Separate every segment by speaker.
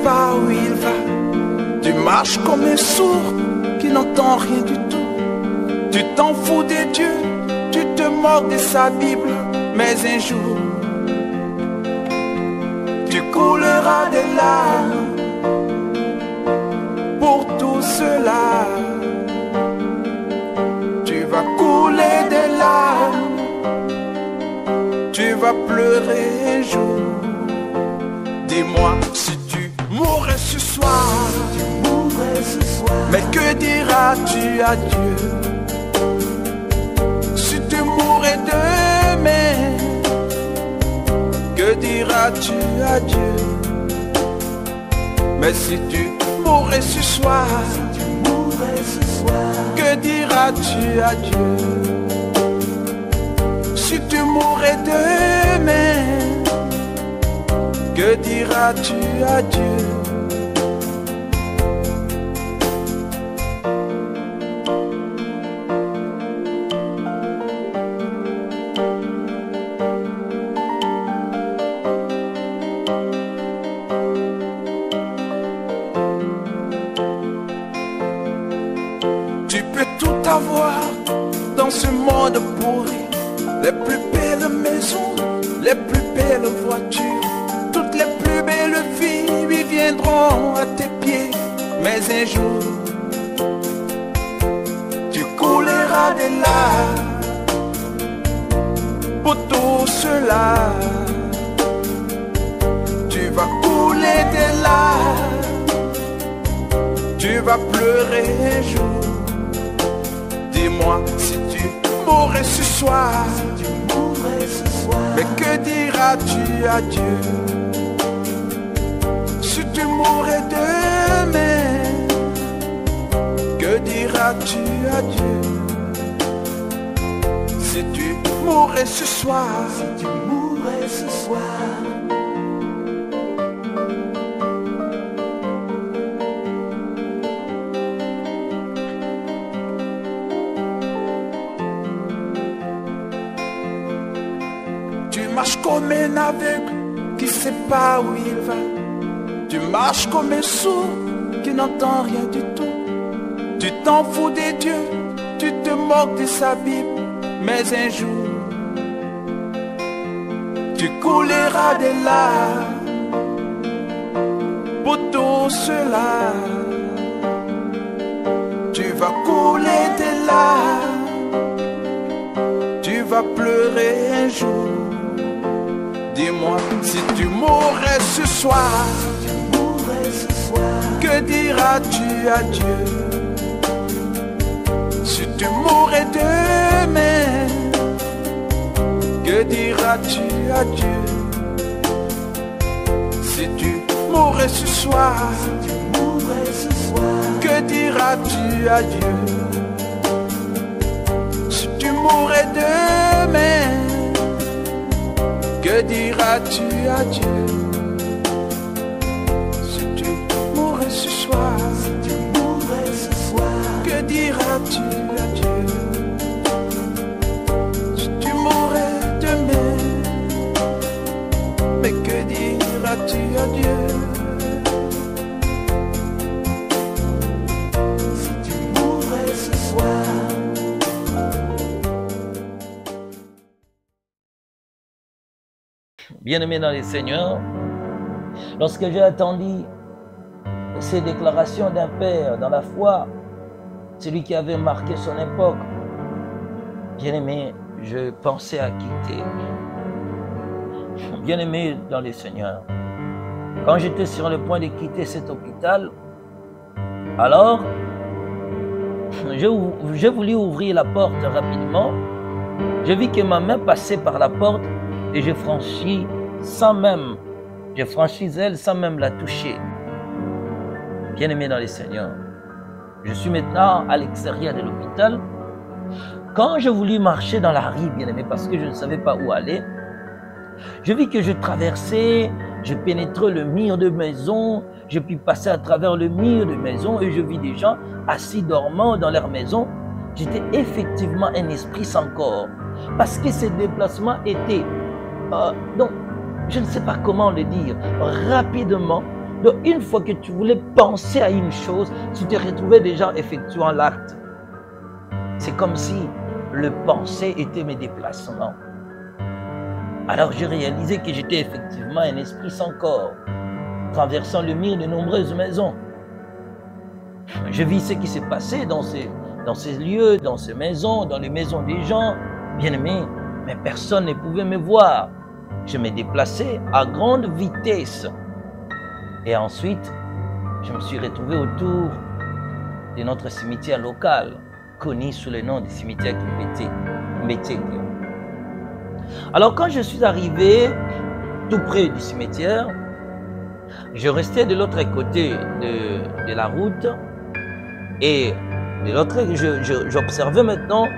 Speaker 1: pas où il va. Tu marches comme un sourd qui n'entend rien du tout. Tu t'en fous des dieux, tu te moques de sa Bible. Mais un jour, tu couleras des larmes pour tout cela. Tu vas couler des larmes, tu vas pleurer un jour. Dis-moi si tu mourrais ce soir, mais que diras-tu à Dieu? Si tu mourrais demain, que diras-tu à Dieu? Mais si tu mourrais ce soir, que diras-tu à Dieu? Si tu mourrais demain, que diras-tu à Dieu? Tu peux tout avoir dans ce monde pourri, les plus belles maisons, les plus belles voitures, toutes les plus belles filles lui viendront à tes pieds. Mais un jour, tu couleras des larmes pour tout cela. Tu vas couler des larmes, tu vas pleurer un jour. Dis-moi si tu mourrais ce soir, mais que diras-tu à Dieu? Si tu mourrais demain, que diras-tu à Dieu? Si tu mourrais ce soir, tu marches comme un aveugle qui sait pas où il va. Tu marches comme un sourd qui n'entend rien du tout. Tu t'en fous des dieux, tu te moques de sa Bible. Mais un jour, tu couleras des larmes pour tout cela. Tu vas couler des larmes, tu vas pleurer un jour. Dis-moi si tu mourrais ce soir, que diras-tu à Dieu? Si tu mourrais demain, que diras-tu à Dieu? Si tu mourrais ce soir, que diras-tu à Dieu? Si tu mourrais demain, que diras-tu à Dieu? Si tu mourrais ce soir, que diras-tu à Dieu? Si tu mourrais demain, mais que diras-tu à Dieu? Si tu mourrais ce soir.
Speaker 2: Bien-aimé dans les Seigneurs, lorsque j'ai entendu ces déclarations d'un père dans la foi, celui qui avait marqué son époque, bien-aimé, je pensais à quitter. Bien-aimé dans les Seigneurs, quand j'étais sur le point de quitter cet hôpital, alors, j'ai voulu ouvrir la porte rapidement. Je vis que ma main passait par la porte et je franchis elle sans même la toucher. Bien-aimé dans les Seigneurs, je suis maintenant à l'extérieur de l'hôpital. Quand je voulus marcher dans la rue, bien-aimé, parce que je ne savais pas où aller, je vis que je traversais, je pénétrais le mur de maison, je puis passer à travers le mur de maison et je vis des gens assis dormant dans leur maison. J'étais effectivement un esprit sans corps, parce que ces déplacements étaient, donc, je ne sais pas comment le dire, rapidement, Donc, une fois que tu voulais penser à une chose, tu te retrouvais déjà effectuant l'acte. C'est comme si le penser était mes déplacements. Alors, j'ai réalisé que j'étais effectivement un esprit sans corps, traversant le mur de nombreuses maisons. Je vis ce qui s'est passé dans ces lieux, dans ces maisons, dans les maisons des gens, bien-aimés, mais personne ne pouvait me voir. Je me déplaçais à grande vitesse. Et ensuite, je me suis retrouvé autour de notre cimetière local, connu sous le nom du cimetière Kimbete. Alors, quand je suis arrivé tout près du cimetière, je restais de l'autre côté de la route et de l'autre, j'observais maintenant,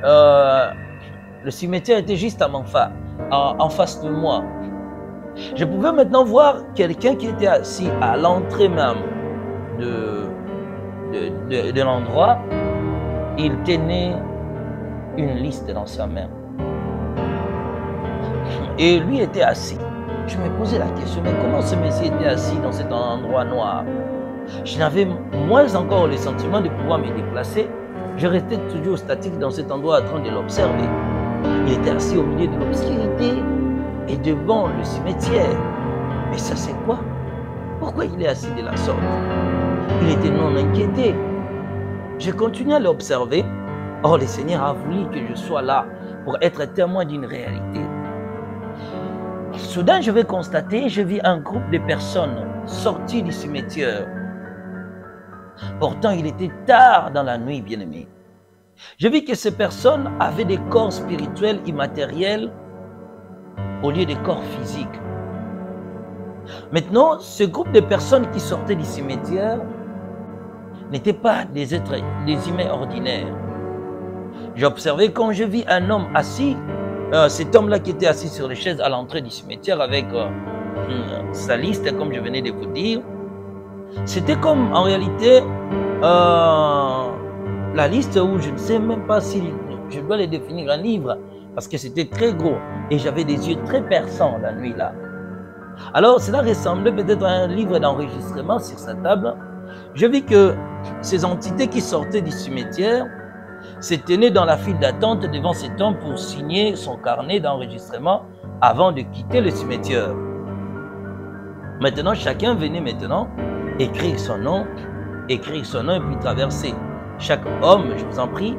Speaker 2: le cimetière était juste en face de moi. Je pouvais maintenant voir quelqu'un qui était assis à l'entrée même de l'endroit. Il tenait une liste dans sa main. Et lui était assis. Je me posais la question, mais comment ce monsieur était assis dans cet endroit noir? Je n'avais moins encore le sentiment de pouvoir me déplacer. Je restais toujours statique dans cet endroit en train de l'observer. Il était assis au milieu de l'obscurité et devant le cimetière. Mais ça c'est quoi? Pourquoi il est assis de la sorte? Il était non inquiété. Je continuais à l'observer. Or, le Seigneur a voulu que je sois là pour être témoin d'une réalité. Soudain, je vais constater, je vis un groupe de personnes sorties du cimetière. Pourtant, il était tard dans la nuit, bien-aimé. Je vis que ces personnes avaient des corps spirituels immatériels au lieu des corps physiques. Maintenant, ce groupe de personnes qui sortaient du cimetière n'étaient pas des humains ordinaires. J'ai observé quand je vis un homme assis, cet homme-là qui était assis sur les chaises à l'entrée du cimetière avec sa liste, comme je venais de vous dire. C'était comme en réalité la liste où je ne sais même pas si je dois les définir un livre parce que c'était très gros et j'avais des yeux très perçants la nuit là. Alors cela ressemblait peut-être à un livre d'enregistrement sur sa table. Je vis que ces entités qui sortaient du cimetière se tenaient dans la file d'attente devant cet homme pour signer son carnet d'enregistrement avant de quitter le cimetière. Maintenant, chacun venait maintenant écrire son nom et puis traverser. Chaque homme, je vous en prie,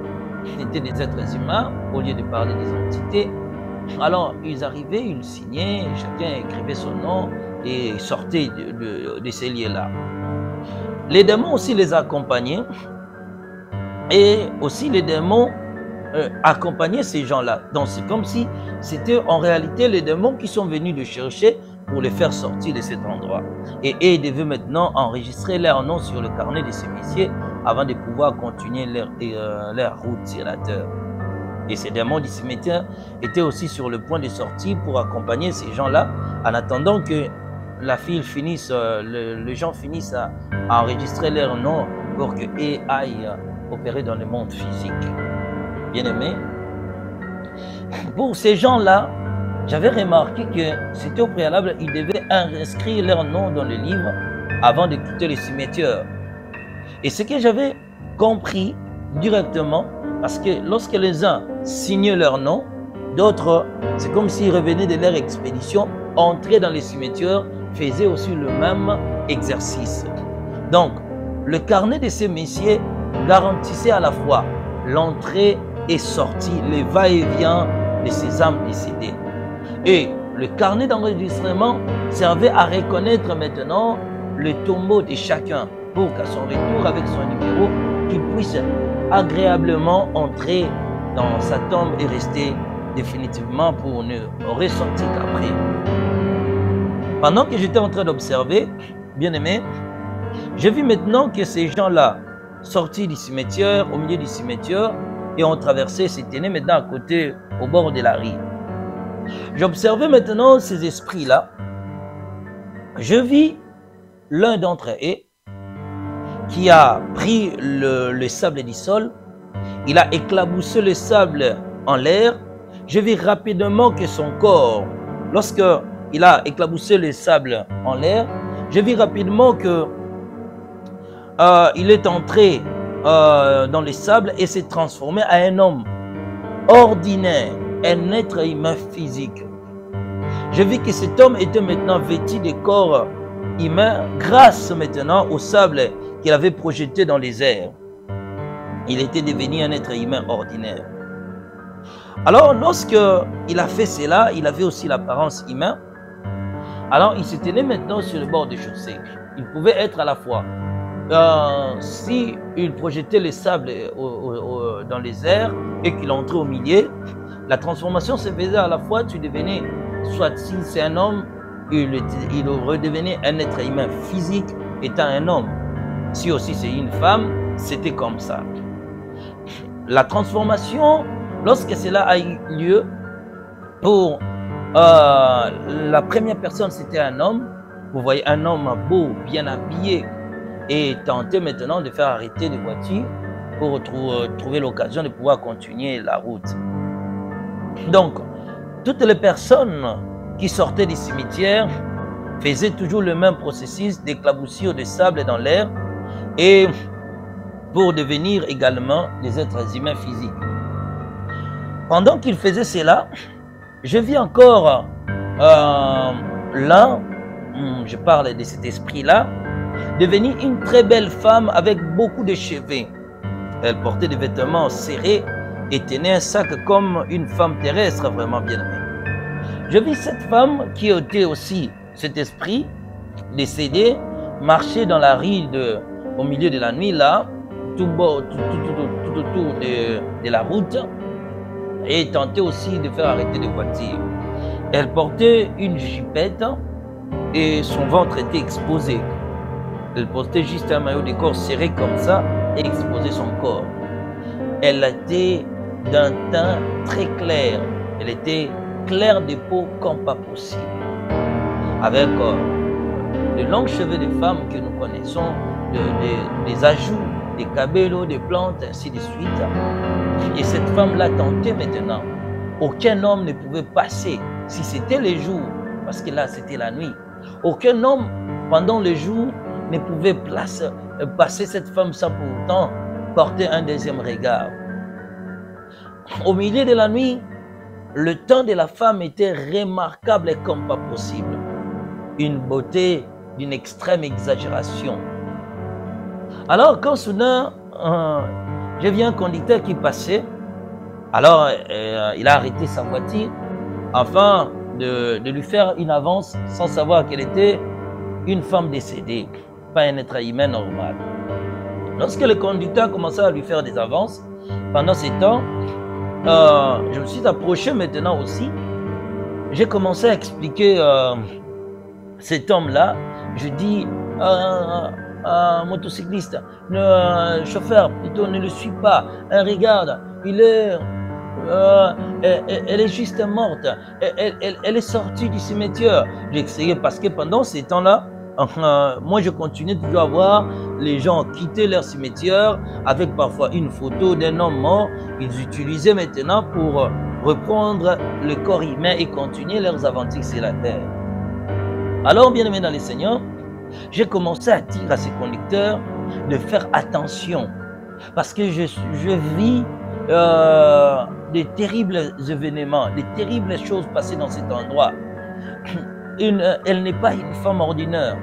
Speaker 2: était des êtres humains au lieu de parler des entités. Alors, ils arrivaient, ils signaient, chacun écrivait son nom et sortait de ces lieux-là. Les démons aussi les accompagnaient et aussi les démons accompagnaient ces gens-là. Donc, c'est comme si c'était en réalité les démons qui sont venus les chercher pour les faire sortir de cet endroit. Et ils devaient maintenant enregistrer leur nom sur le carnet de ces messieurs avant de pouvoir continuer leur route sur la terre. Et ces démons du cimetière étaient aussi sur le point de sortir pour accompagner ces gens-là en attendant que la file finisse, les gens finissent à enregistrer leur nom pour qu'ils aillent opérer dans le monde physique. Bien-aimés, pour ces gens-là, j'avais remarqué que c'était au préalable, ils devaient inscrire leur nom dans le livre avant de quitter le cimetière. Et ce que j'avais compris directement, parce que lorsque les uns signaient leur nom, d'autres, c'est comme s'ils revenaient de leur expédition, entraient dans les cimetières, faisaient aussi le même exercice. Donc, le carnet de ces messieurs garantissait à la fois l'entrée et sortie, le va-et-vient de ces âmes décédées. Et le carnet d'enregistrement servait à reconnaître maintenant le tombeau de chacun pour qu'à son retour avec son numéro, qu'il puisse agréablement entrer dans sa tombe et rester définitivement pour ne ressortir qu'après. Pendant que j'étais en train d'observer, bien aimé, j'ai vu maintenant que ces gens-là sortis du cimetière, au milieu du cimetière, et ont traversé, se tenaient maintenant à côté, au bord de la rive. J'observais maintenant ces esprits-là. Je vis l'un d'entre eux qui a pris le sable du sol. Il a éclaboussé le sable en l'air. Je vis rapidement que son corps, lorsqu'il a éclaboussé le sable en l'air, je vis rapidement que il est entré dans les sables et s'est transformé en un homme ordinaire, un être humain physique. Je vis que cet homme était maintenant vêtu de corps humain grâce maintenant au sable qu'il avait projeté dans les airs. Il était devenu un être humain ordinaire. Alors, lorsqu'il a fait cela, il avait aussi l'apparence humaine. Alors, il se tenait maintenant sur le bord des chaussées. Il pouvait être à la fois, si il projetait les sables dans les airs et qu'il entrait au milieu, la transformation se faisait à la fois, tu devenais, soit si c'est un homme, il redevenait un être humain physique étant un homme. Si aussi c'est une femme, c'était comme ça. La transformation, lorsque cela a eu lieu, pour la première personne, c'était un homme. Vous voyez un homme beau, bien habillé, et tentait maintenant de faire arrêter les voitures pour trouver l'occasion de pouvoir continuer la route. Donc, toutes les personnes qui sortaient du cimetière faisaient toujours le même processus d'éclaboussure de sable dans l'air et pour devenir également des êtres humains physiques. Pendant qu'ils faisaient cela, je vis encore là, je parle de cet esprit-là, devenir une très belle femme avec beaucoup de cheveux. Elle portait des vêtements serrés et tenait un sac comme une femme terrestre vraiment bien aimée. Je vis cette femme qui était aussi cet esprit décédé, marcher dans la rue au milieu de la nuit là, tout autour de la route et tentait aussi de faire arrêter des voitures. Elle portait une jupette et son ventre était exposé. Elle portait juste un maillot de corps serré comme ça et exposait son corps. Elle était d'un teint très clair. Elle était claire de peau comme pas possible. Avec de longs cheveux de femmes que nous connaissons, des ajouts, des cabellos, des plantes, ainsi de suite. Et cette femme-là tentait maintenant. Aucun homme ne pouvait passer, si c'était les jours, parce que là c'était la nuit. Aucun homme, pendant les jours, ne pouvait passer cette femme sans pour autant porter un deuxième regard. Au milieu de la nuit, le teint de la femme était remarquable comme pas possible. Une beauté d'une extrême exagération. Alors, quand soudain, j'ai vu un conducteur qui passait, alors il a arrêté sa voiture afin de lui faire une avance sans savoir qu'elle était une femme décédée, pas un être humain normal. Lorsque le conducteur commençait à lui faire des avances, pendant ces temps, je me suis approché maintenant aussi. J'ai commencé à expliquer cet homme-là. Je dis, motocycliste, chauffeur, plutôt ne le suis pas. Regarde, elle est juste morte. Elle est sortie du cimetière. J'ai essayé parce que pendant ces temps-là, moi je continuais toujours à voir les gens quitter leur cimetière avec parfois une photo d'un homme mort. Ils utilisaient maintenant pour reprendre le corps humain et continuer leurs aventures sur la terre. Alors, bien aimé dans les Seigneurs, j'ai commencé à dire à ces conducteurs de faire attention parce que je vis des terribles événements, des terribles choses passées dans cet endroit. Elle n'est pas une femme ordinaire.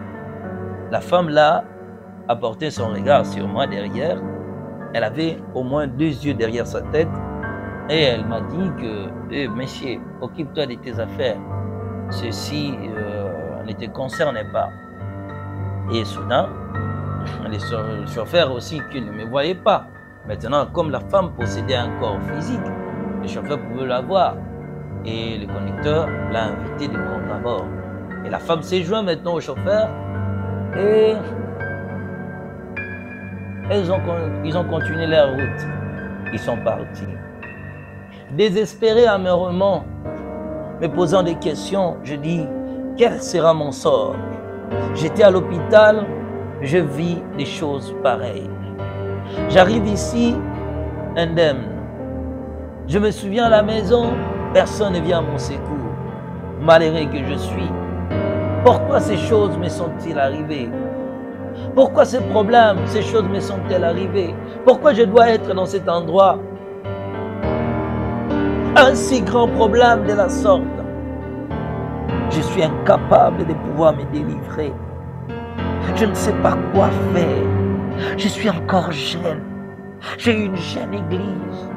Speaker 2: La femme là a porté son regard sur moi derrière. Elle avait au moins 2 yeux derrière sa tête et elle m'a dit que monsieur, occupe-toi de tes affaires. Ceci ne te concerne pas. Et soudain, les chauffeurs aussi qui ne me voyaient pas. Maintenant, comme la femme possédait un corps physique, le chauffeur pouvait la voir. Et le conducteur l'a invité de prendre à bord. Et la femme s'est jointe maintenant au chauffeur et ils ont continué leur route. Ils sont partis. Désespéré amèrement, me posant des questions, je dis, quel sera mon sort? J'étais à l'hôpital, je vis des choses pareilles. J'arrive ici, indemne. Je me souviens à la maison, personne ne vient à mon secours. Malheureux que je suis, Pourquoi ces choses me sont-ils arrivées? Pourquoi ces problèmes, ces choses me sont-elles arrivées? Pourquoi je dois être dans cet endroit? Un si grand problème de la sorte. Je suis incapable de pouvoir me délivrer. Je ne sais pas quoi faire. Je suis encore jeune. J'ai une jeune église.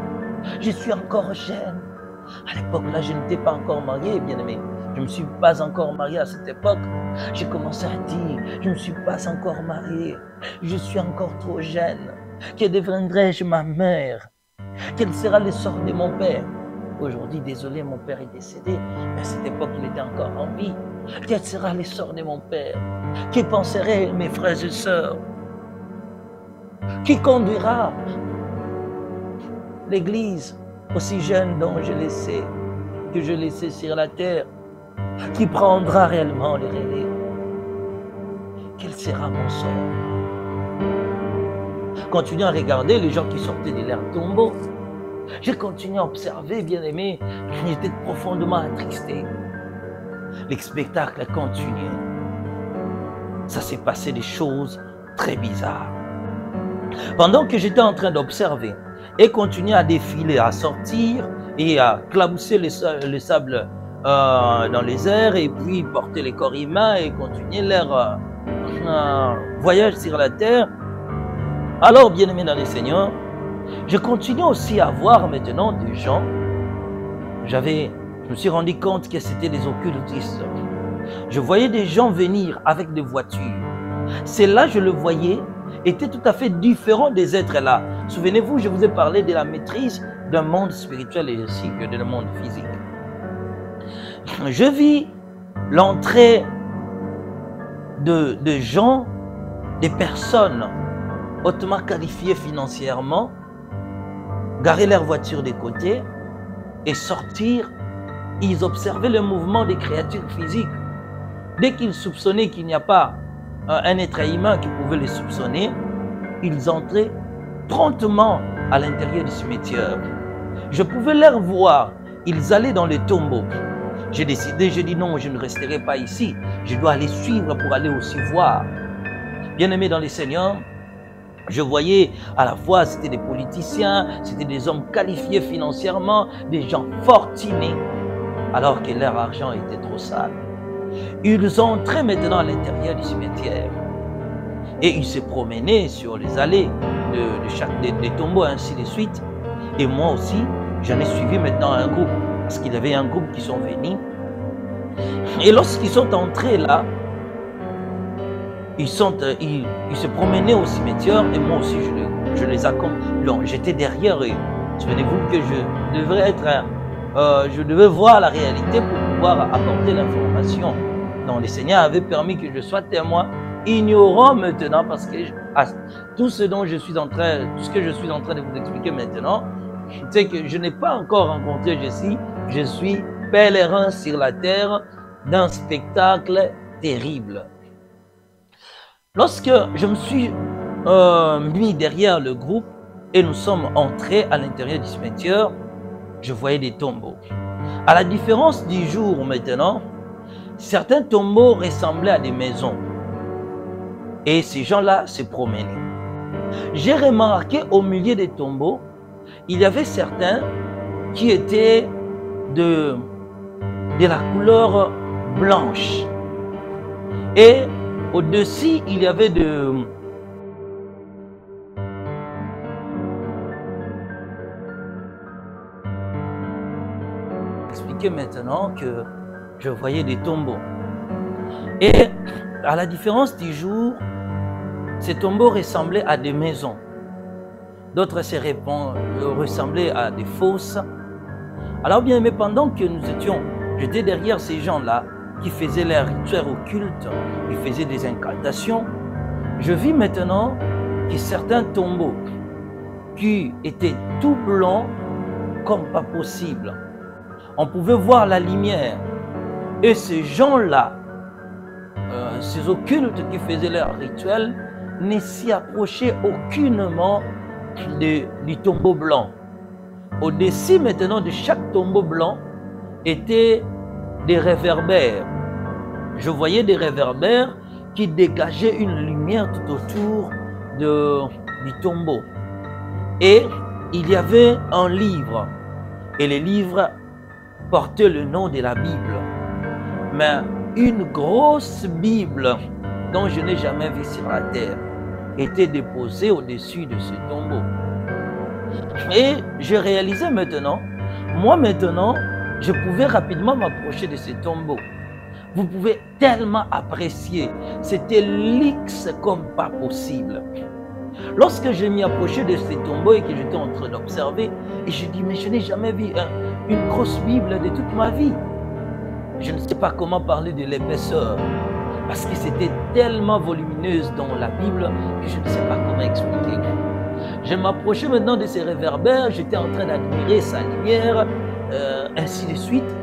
Speaker 2: Je suis encore jeune. À l'époque là, je n'étais pas encore marié, bien aimé. Je ne me suis pas encore marié à cette époque. J'ai commencé à dire, je ne me suis pas encore marié. Je suis encore trop jeune. Que deviendrai-je ma mère? Quel sera le sort de mon père? Aujourd'hui, désolé, mon père est décédé, mais à cette époque, il était encore en vie. Quel sera le sort de mon père? Qui penseraient mes frères et sœurs? Qui conduira l'église aussi jeune dont je laissais, que je laissais sur la terre? Qui prendra réellement le relais? Quel sera mon sort? Continuez à regarder les gens qui sortaient de leur tombeau. J'ai continué à observer, bien aimé, j'étais profondément attristé. Le spectacle a continué. Ça s'est passé des choses très bizarres. Pendant que j'étais en train d'observer et continuer à défiler, à sortir et à clabousser le sable dans les airs et puis porter les corps humains et continuer leur voyage sur la terre, alors, bien aimé dans le Seigneur, je continue aussi à voir maintenant des gens. Je me suis rendu compte que c'était des occultistes. Je voyais des gens venir avec des voitures. Ceux-là, je le voyais, étaient tout à fait différents des êtres là. Souvenez-vous, je vous ai parlé de la maîtrise d'un monde spirituel et ainsi que d'un monde physique. Je vis l'entrée de gens, des personnes hautement qualifiées financièrement, garer leur voiture de côté et sortir. Ils observaient le mouvement des créatures physiques. Dès qu'ils soupçonnaient qu'il n'y a pas un être humain qui pouvait les soupçonner, ils entraient promptement à l'intérieur du cimetière. Je pouvais les voir. Ils allaient dans les tombeaux. J'ai décidé, j'ai dit non, je ne resterai pas ici. Je dois aller suivre pour aller aussi voir. Bien-aimés dans les Seigneurs, je voyais à la fois, c'était des politiciens, c'était des hommes qualifiés financièrement, des gens fortunés, alors que leur argent était trop sale. Ils entraient maintenant à l'intérieur du cimetière et ils se promenaient sur les allées des tombeaux, ainsi de suite. Et moi aussi, j'en ai suivi maintenant un groupe, parce qu'il y avait un groupe qui sont venus. Et lorsqu'ils sont entrés là, ils se promenaient au cimetière et moi aussi je les accompagnais. J'étais derrière eux. Souvenez-vous que je devais voir la réalité pour pouvoir apporter l'information. Donc le Seigneur avait permis que je sois témoin, ignorant maintenant, parce que tout ce que je suis en train de vous expliquer maintenant, c'est que je n'ai pas encore rencontré Jésus. Je suis pèlerin sur la terre d'un spectacle terrible. Lorsque je me suis mis derrière le groupe et nous sommes entrés à l'intérieur du cimetière, je voyais des tombeaux. À la différence du jour maintenant, certains tombeaux ressemblaient à des maisons. Et ces gens-là se promenaient. J'ai remarqué au milieu des tombeaux, il y avait certains qui étaient de la couleur blanche. Et au-dessus, il y avait expliquer maintenant que je voyais des tombeaux. Et à la différence du jour, ces tombeaux ressemblaient à des maisons. D'autres ressemblaient à des fosses. Alors bien, mais pendant que j'étais derrière ces gens-là, qui faisaient leurs rituels occultes, qui faisaient des incantations, je vis maintenant que certains tombeaux qui étaient tout blancs comme pas possible. On pouvait voir la lumière. Et ces gens-là, ces occultes qui faisaient leurs rituels, ne s'y approchaient aucunement du tombeau blanc. Au-dessus maintenant de chaque tombeau blanc étaient des réverbères. je voyais des réverbères qui dégageaient une lumière tout autour du tombeau. Et il y avait un livre. Et le livre portait le nom de la Bible. Mais une grosse Bible dont je n'ai jamais vu sur la terre était déposée au-dessus de ce tombeau. Et je réalisais maintenant, moi maintenant, je pouvais rapidement m'approcher de ce tombeau. Vous pouvez tellement apprécier, c'était luxe comme pas possible. Lorsque je m'y approchais de ce tombeau et que j'étais en train d'observer, et je dis, mais je n'ai jamais vu une grosse Bible de toute ma vie. Je ne sais pas comment parler de l'épaisseur, parce que c'était tellement volumineuse dans la Bible que je ne sais pas comment expliquer. Je m'approchais maintenant de ces réverbères, j'étais en train d'admirer sa lumière, ainsi de suite.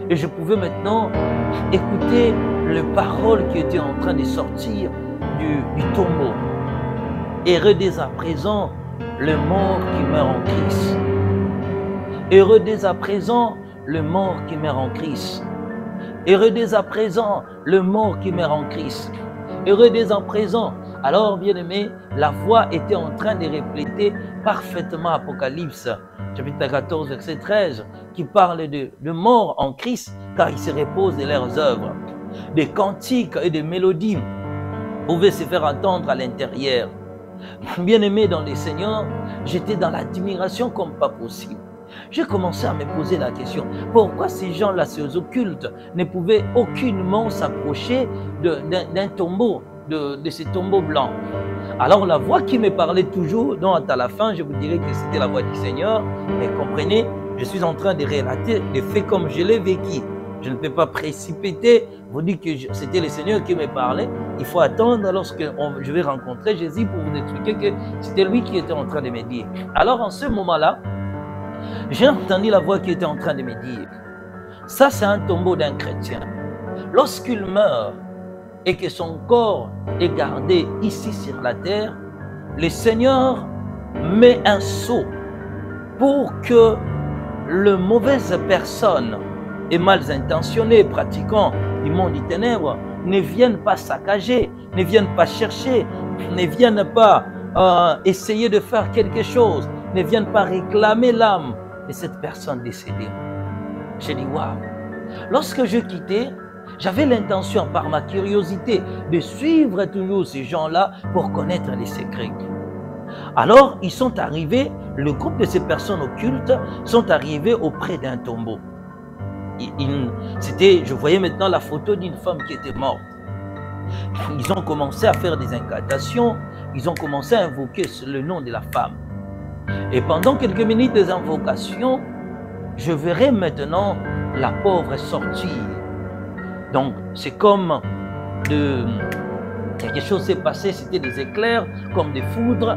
Speaker 2: Et je pouvais maintenant écouter les paroles qui étaient en train de sortir du tombeau. Heureux dès à présent le mort qui meurt en Christ. Heureux dès à présent le mort qui meurt en Christ. Heureux dès à présent le mort qui meurt en Christ. Heureux dès à présent. Alors, bien-aimé, la voix était en train de répéter parfaitement Apocalypse, chapitre 14, verset 13, qui parle de mort en Christ, car ils se reposent de leurs œuvres. Des cantiques et des mélodies pouvaient se faire entendre à l'intérieur. Bien-aimé dans les Seigneurs, j'étais dans l'admiration comme pas possible. J'ai commencé à me poser la question, pourquoi ces gens-là, ces occultes, ne pouvaient aucunement s'approcher d'un tombeau, de ces tombeaux blancs? Alors la voix qui me parlait toujours, donc à la fin, je vous dirais que c'était la voix du Seigneur, mais comprenez, je suis en train de relater les faits comme je l'ai vécu. Je ne peux pas précipiter, vous dire que c'était le Seigneur qui me parlait. Il faut attendre lorsque je vais rencontrer Jésus pour vous expliquer que c'était lui qui était en train de me dire. Alors en ce moment-là, j'ai entendu la voix qui était en train de me dire, ça c'est un tombeau d'un chrétien. Lorsqu'il meurt et que son corps est gardé ici sur la terre, le Seigneur met un sceau pour que les mauvaises personnes et mal intentionnées pratiquant du monde des ténèbres ne viennent pas saccager, ne viennent pas chercher, ne viennent pas essayer de faire quelque chose, ne viennent pas réclamer l'âme de cette personne décédée. J'ai dit, waouh! Lorsque je quittais, j'avais l'intention, par ma curiosité, de suivre toujours ces gens-là pour connaître les secrets. Alors, ils sont arrivés, le groupe de ces personnes occultes sont arrivés auprès d'un tombeau. Je voyais maintenant la photo d'une femme qui était morte. Ils ont commencé à faire des incantations, ils ont commencé à invoquer le nom de la femme. Et pendant quelques minutes des invocations, je verrai maintenant la pauvre sortir. Donc, c'est comme quelque chose s'est passé, c'était des éclairs, comme des foudres,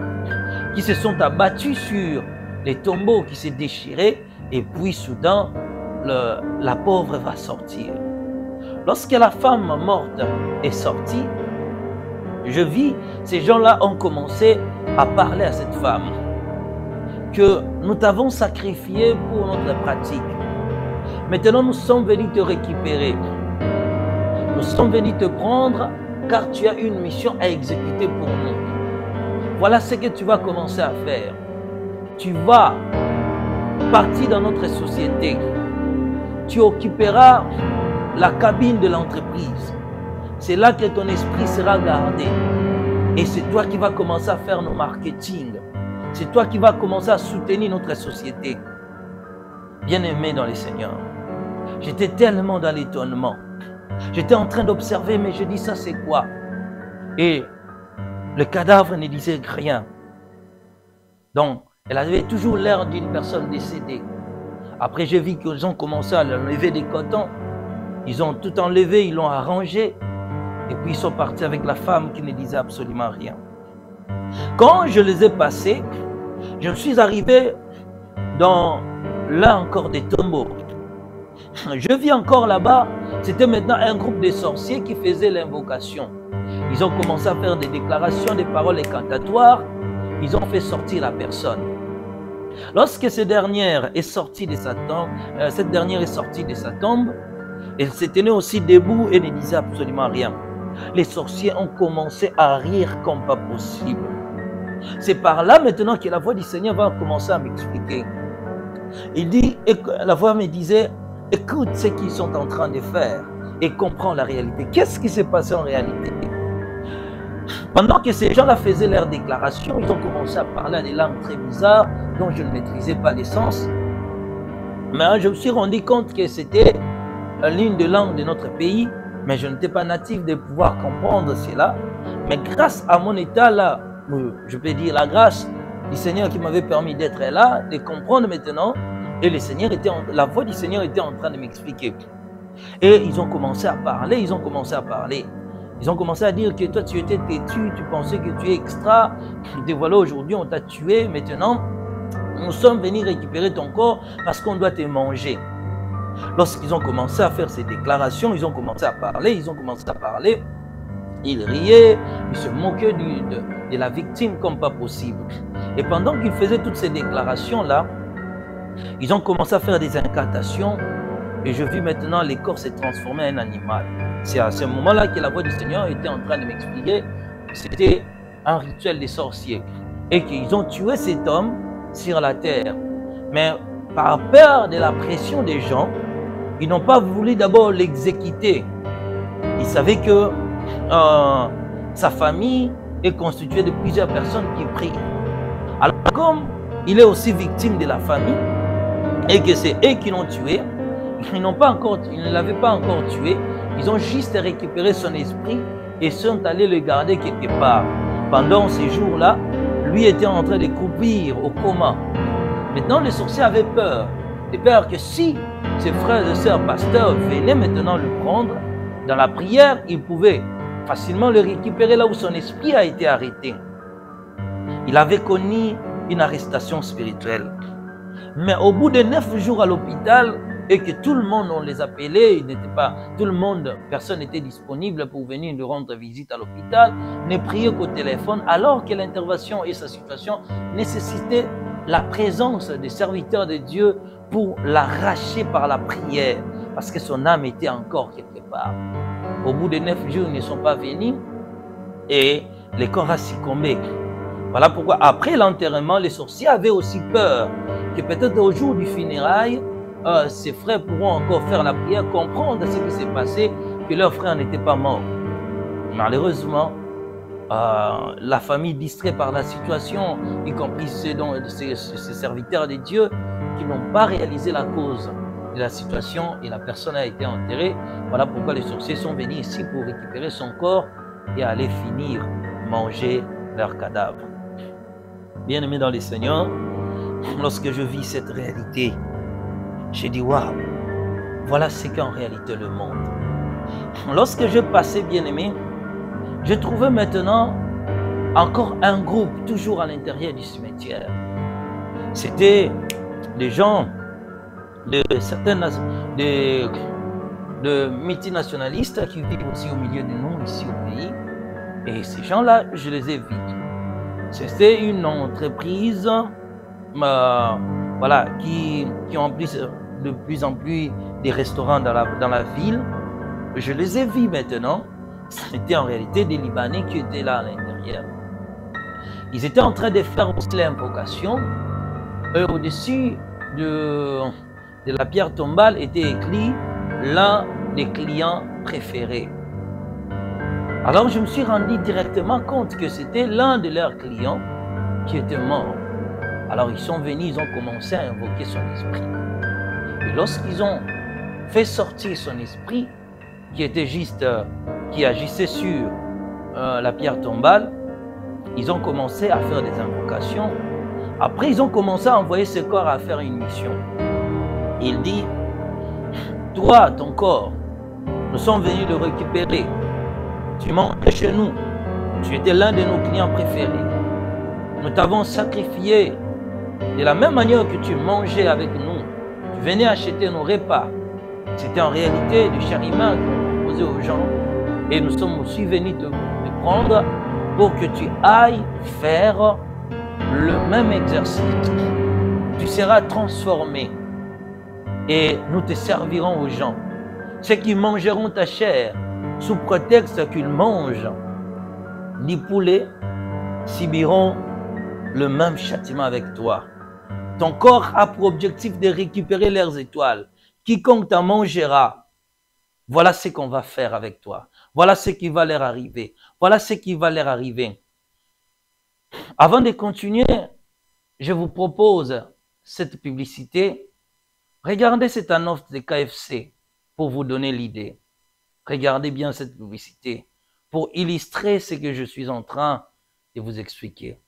Speaker 2: qui se sont abattus sur les tombeaux qui s'est déchirés, et puis soudain, la pauvre va sortir. Lorsque la femme morte est sortie, je vis, ces gens-là ont commencé à parler à cette femme, que nous t'avons sacrifié pour notre pratique. Maintenant, nous sommes venus te récupérer. Nous sommes venus te prendre car tu as une mission à exécuter pour nous. Voilà ce que tu vas commencer à faire. Tu vas partir dans notre société. Tu occuperas la cabine de l'entreprise. C'est là que ton esprit sera gardé. Et c'est toi qui vas commencer à faire nos marketing. C'est toi qui vas commencer à soutenir notre société. Bien-aimé dans les Seigneurs, j'étais tellement dans l'étonnement. J'étais en train d'observer, mais je dis, ça c'est quoi? Et le cadavre ne disait rien. Donc, elle avait toujours l'air d'une personne décédée. Après, j'ai vu qu'ils ont commencé à enlever des cotons. Ils ont tout enlevé, ils l'ont arrangé. Et puis, ils sont partis avec la femme qui ne disait absolument rien. Quand je les ai passés, je suis arrivé dans là encore des tombeaux. Je vis encore là-bas, c'était maintenant un groupe de sorciers qui faisait l'invocation. Ils ont commencé à faire des déclarations, des paroles incantatoires. Ils ont fait sortir la personne. Lorsque cette dernière est sortie de sa tombe, Elle se tenait aussi debout et ne disait absolument rien. Les sorciers ont commencé à rire comme pas possible. C'est par là maintenant que la voix du Seigneur va commencer à m'expliquer. Il dit, la voix me disait, écoute ce qu'ils sont en train de faire et comprends la réalité. Qu'est-ce qui s'est passé en réalité? Pendant que ces gens-là faisaient leurs déclarations, ils ont commencé à parler à des langues très bizarres dont je ne maîtrisais pas les sens. Mais je me suis rendu compte que c'était l'une des langues de notre pays, mais je n'étais pas natif de pouvoir comprendre cela. Mais grâce à mon état là, je peux dire la grâce du Seigneur qui m'avait permis d'être là, de comprendre maintenant, et la voix du Seigneur était en train de m'expliquer. Et ils ont commencé à parler, ils ont commencé à dire que toi tu étais têtu, tu pensais que tu es extra, et voilà aujourd'hui on t'a tué, maintenant nous sommes venus récupérer ton corps parce qu'on doit te manger. Lorsqu'ils ont commencé à faire ces déclarations, ils ont commencé à parler, ils riaient, ils se moquaient de la victime comme pas possible. Et pendant qu'ils faisaient toutes ces déclarations-là, ils ont commencé à faire des incantations et je vis maintenant les corps se transformer en un animal. C'est à ce moment-là que la voix du Seigneur était en train de m'expliquer que c'était un rituel des sorciers et qu'ils ont tué cet homme sur la terre. Mais par peur de la pression des gens, ils n'ont pas voulu d'abord l'exécuter. Ils savaient que sa famille est constituée de plusieurs personnes qui prient. Alors comme il est aussi victime de la famille et que c'est eux qui l'ont tué, ils ne l'avaient pas encore tué, ils ont juste récupéré son esprit et sont allés le garder quelque part. Pendant ces jours-là, lui était en train de croupir au coma. Maintenant, les sorciers avaient peur. De peur que si ses frères et sœurs pasteurs venaient maintenant le prendre, dans la prière, ils pouvaient facilement le récupérer là où son esprit a été arrêté. Il avait connu une arrestation spirituelle. Mais au bout de 9 jours à l'hôpital, et que tout le monde, on les appelait, personne n'était disponible pour venir lui rendre visite à l'hôpital, ne priait qu'au téléphone, alors que l'intervention et sa situation nécessitaient la présence des serviteurs de Dieu pour l'arracher par la prière, parce que son âme était encore quelque part. Au bout de 9 jours, ils ne sont pas venus et le corps a succombé. Voilà pourquoi, après l'enterrement, les sorciers avaient aussi peur que peut-être au jour du funérail, ses frères pourront encore faire la prière, comprendre ce qui s'est passé, que leur frère n'était pas mort. Malheureusement, la famille distraite par la situation, y compris ces serviteurs de Dieu, qui n'ont pas réalisé la cause de la situation et la personne a été enterrée. Voilà pourquoi les sorciers sont venus ici pour récupérer son corps et aller finir manger leur cadavre. Bien-aimés dans le Seigneur, lorsque je vis cette réalité, j'ai dit, waouh, voilà ce qu'est en réalité le monde. Lorsque je passais, bien-aimé, je trouvais maintenant encore un groupe, toujours à l'intérieur du cimetière. C'était des gens de multinationalistes qui vivent aussi au milieu de nous, ici au pays. Et ces gens-là, je les ai vus. C'était une entreprise qui ont de plus en plus des restaurants dans la ville. Je les ai vus maintenant. C'était en réalité des Libanais qui étaient là à l'intérieur. Ils étaient en train de faire aussi l'invocation. Au-dessus de la pierre tombale était écrit l'un des clients préférés. Alors je me suis rendu directement compte que c'était l'un de leurs clients qui était mort. Alors ils sont venus, ils ont commencé à invoquer son esprit. Et lorsqu'ils ont fait sortir son esprit, qui agissait sur la pierre tombale, ils ont commencé à faire des invocations. Après, ils ont commencé à envoyer ce corps à faire une mission. Il dit, toi, ton corps, nous sommes venus le récupérer. Tu mangeais chez nous. Tu étais l'un de nos clients préférés. Nous t'avons sacrifié de la même manière que tu mangeais avec nous. Tu venais acheter nos repas. C'était en réalité du chariment qu'on proposait aux gens. Et nous sommes aussi venus te prendre pour que tu ailles faire le même exercice. Tu seras transformé et nous te servirons aux gens. Ceux qui mangeront ta chair, sous prétexte qu'ils mangent du poulet, subiront le même châtiment avec toi. Ton corps a pour objectif de récupérer leurs étoiles. Quiconque t'en mangera, voilà ce qu'on va faire avec toi. Voilà ce qui va leur arriver. Voilà ce qui va leur arriver. Avant de continuer, je vous propose cette publicité. Regardez cette annonce de KFC pour vous donner l'idée. Regardez bien cette publicité pour illustrer ce que je suis en train de vous expliquer.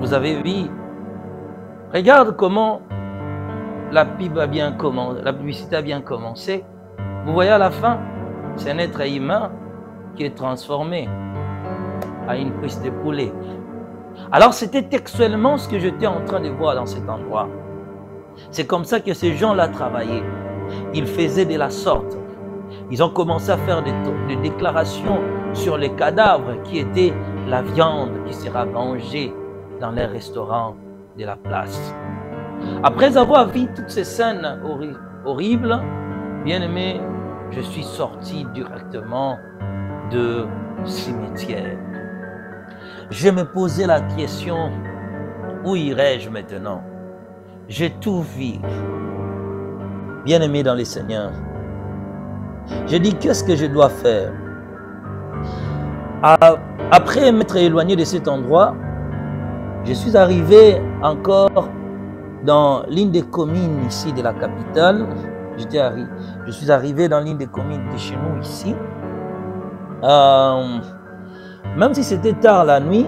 Speaker 2: Vous avez vu, regarde comment la pub a bien commencé, la publicité a bien commencé. Vous voyez à la fin, c'est un être humain qui est transformé à une cuisse de poulet. Alors c'était textuellement ce que j'étais en train de voir dans cet endroit. C'est comme ça que ces gens-là travaillaient. Ils faisaient de la sorte. Ils ont commencé à faire des déclarations sur les cadavres qui étaient la viande qui sera mangée dans les restaurants de la place. Après avoir vu toutes ces scènes horribles, bien aimé, je suis sorti directement de cimetière. Je me posais la question, où irai-je maintenant? J'ai tout vu. Bien aimé dans les Seigneurs, j'ai dit, qu'est-ce que je dois faire? Après m'être éloigné de cet endroit, je suis arrivé encore dans l'une des communes ici de la capitale. Je suis arrivé dans l'une des communes de chez nous ici. Même si c'était tard la nuit,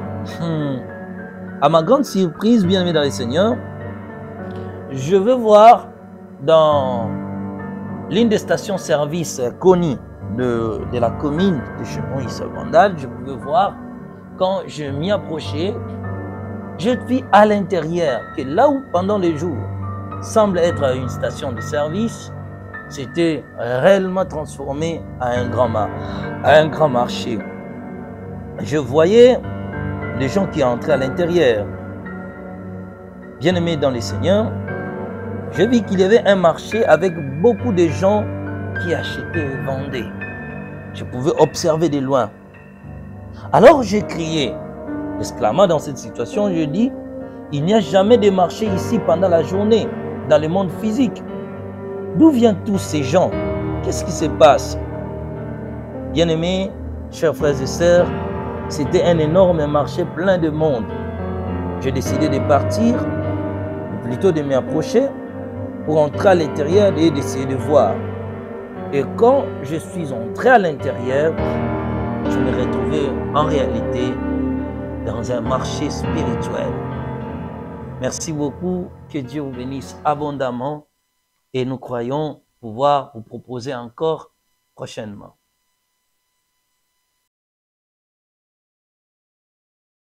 Speaker 2: à ma grande surprise, bien aimé dans les Seigneurs, je veux voir dans l'une des stations-service connues de la commune de chez moi ici à Bandal, je pouvais voir, quand je m'y approchais, je vis à l'intérieur que là où pendant les jours semble être une station de service, c'était réellement transformé à un grand marché. Je voyais les gens qui entraient à l'intérieur. Bien aimés dans les Seigneurs, je vis qu'il y avait un marché avec beaucoup de gens qui achetaient et vendaient. Je pouvais observer de loin. Alors j'ai crié, exclamant dans cette situation, je dis, il n'y a jamais de marché ici pendant la journée, dans le monde physique. D'où viennent tous ces gens? Qu'est-ce qui se passe? Bien-aimés, chers frères et sœurs, c'était un énorme marché plein de monde. J'ai décidé de partir plutôt de m'approcher pour entrer à l'intérieur et d'essayer de voir. Et quand je suis entré à l'intérieur, je me retrouvais en réalité dans un marché spirituel. Merci beaucoup, que Dieu vous bénisse abondamment et nous croyons pouvoir vous proposer encore prochainement.